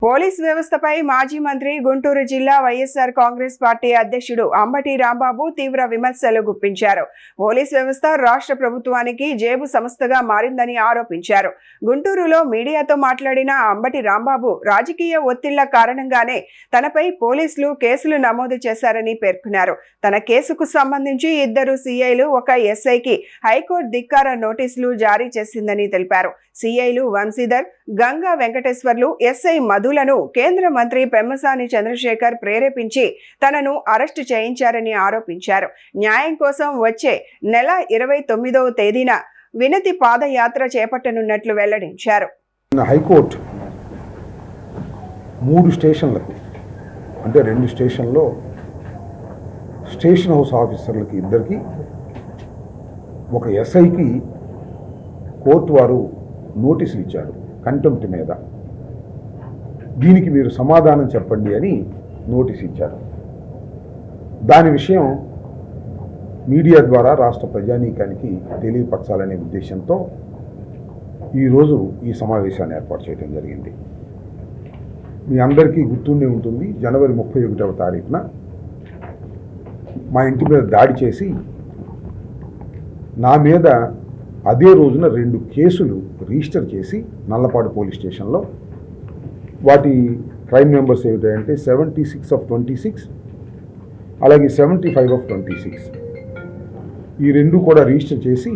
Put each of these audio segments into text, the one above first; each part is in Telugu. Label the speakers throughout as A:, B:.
A: పోలీస్ వ్యవస్థపై మాజీ మంత్రి గుంటూరు జిల్లా వైఎస్ఆర్ కాంగ్రెస్ పార్టీ అధ్యక్షుడు అంబటి రాంబాబు తీవ్ర విమర్శలు గుప్పించారు. పోలీస్ వ్యవస్థ రాష్ట్ర ప్రభుత్వానికి జేబు సంస్థగా మారిందని ఆరోపించారు. గుంటూరులో మీడియాతో మాట్లాడిన అంబటి రాంబాబు రాజకీయ ఒత్తిళ్ల కారణంగానే తనపై పోలీసులు కేసులు నమోదు చేశారని పేర్కొన్నారు. తన కేసుకు సంబంధించి 2 సీఐలు, 1 ఎస్ఐకి హైకోర్టు ధిక్కార నోటీసులు జారీ చేసిందని తెలిపారు. సీఐలు వంశీధర్, గంగా వెంకటేశ్వర్లు, ఎస్ఐ మధులను కేంద్ర మంత్రి పెమ్మసాని చంద్రశేఖర్ ప్రేరేపించి తనను అరెస్టు చేయించారని ఆరోపించారు. న్యాయం కోసం వచ్చే నెల 29వ తేదీన వినతి పాదయాత్ర చేపట్టనున్నట్లు వెల్లడించారు.
B: హైకోర్టు 3 స్టేషన్లకు, అంటే 2 స్టేషన్లో స్టేషన్ హౌస్ ఆఫీసర్లకి 2కి, 1 ఎస్ఐకి కోర్టు వారు నోటీసులు ఇచ్చారు కంటెంప్ట్ మీద. దీనికి మీరు సమాధానం చెప్పండి అని నోటీస్ ఇచ్చారు. దాని విషయం మీడియా ద్వారా రాష్ట్ర ప్రజానీకానికి తెలియపరచాలనే ఉద్దేశంతో ఈరోజు ఈ సమావేశాన్ని ఏర్పాటు చేయడం జరిగింది. మీ అందరికీ గుర్తుండే ఉంటుంది, జనవరి 31వ తారీఖున మా ఇంటి మీద దాడి చేసి నా మీద అదే రోజున 2 కేసులు రిజిస్టర్ చేసి నల్లపాడు పోలీస్ స్టేషన్లో, వాటి క్రైమ్ నెంబర్స్ ఏమిటంటే 76/26 అలాగే 75/26, ఈ 2 కూడా రిజిస్టర్ చేసి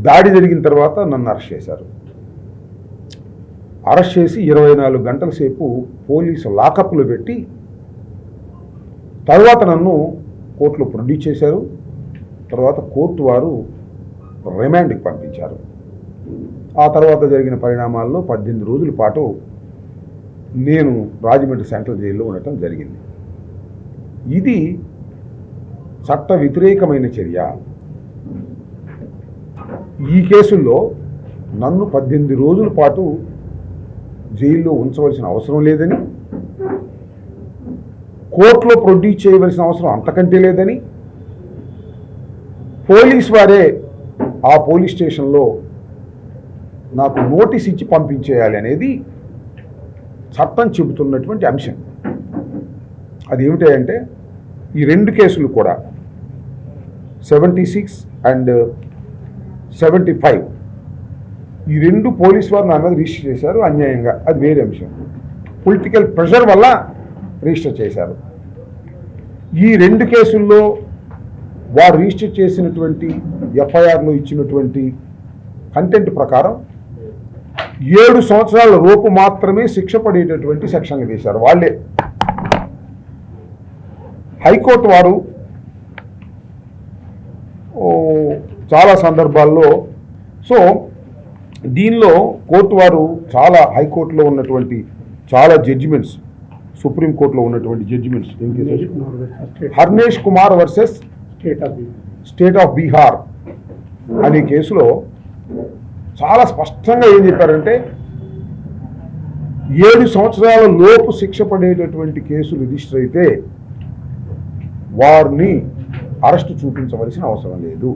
B: దాడి జరిగిన తర్వాత నన్ను అరెస్ట్ చేశారు. అరెస్ట్ చేసి 24 గంటల సేపు పోలీసు లాకప్లో పెట్టి తర్వాత నన్ను కోర్టులో ప్రొడ్యూస్ చేశారు. తర్వాత కోర్టు వారు రిమాండ్కి పంపించారు. ఆ తర్వాత జరిగిన పరిణామాల్లో 18 రోజుల పాటు నేను రాజమండ్రి సెంట్రల్ జైల్లో ఉండటం జరిగింది. ఇది చట్ట వ్యతిరేకమైన చర్య. ఈ కేసుల్లో నన్ను 18 రోజుల పాటు జైల్లో ఉంచవలసిన అవసరం లేదని, కోర్టులో ప్రొడ్యూస్ చేయవలసిన అవసరం అంతకంటే లేదని, పోలీస్ వారే ఆ పోలీస్ స్టేషన్లో నాకు నోటీస్ ఇచ్చి పంపించేయాలి అనేది చట్టం చెబుతున్నటువంటి అంశం. అది ఏమిటంటే ఈ 2 కేసులు కూడా 76 అండ్ 75, ఈ 2 పోలీస్ వారు నా మీద రిజిస్టర్ చేశారు అన్యాయంగా. అది వేరే అంశం. పొలిటికల్ ప్రెషర్ వల్ల రిజిస్టర్ చేశారు. ఈ 2 కేసుల్లో వారు రిజిస్టర్ చేసినటువంటి ఎఫ్ఐఆర్లో ఇచ్చినటువంటి కంటెంట్ ప్రకారం 7 సంవత్సరాల లోపు మాత్రమే శిక్ష పడేటటువంటి సెక్షన్లు వేశారు వాళ్ళే. హైకోర్టు వారు చాలా సందర్భాల్లో దీనిలో కోర్టు వారు హైకోర్టులో ఉన్నటువంటి చాలా జడ్జిమెంట్స్, సుప్రీంకోర్టులో ఉన్నటువంటి judgments, Harnesh Kumar versus state of Bihar అనే కేసులో చాలా స్పష్టంగా ఏం చెప్పారంటే 7 సంవత్సరాల లోపు శిక్ష పడేటటువంటి కేసులు రిజిస్టర్ అయితే వారిని అరెస్టు చూపించవలసిన అవసరం లేదు.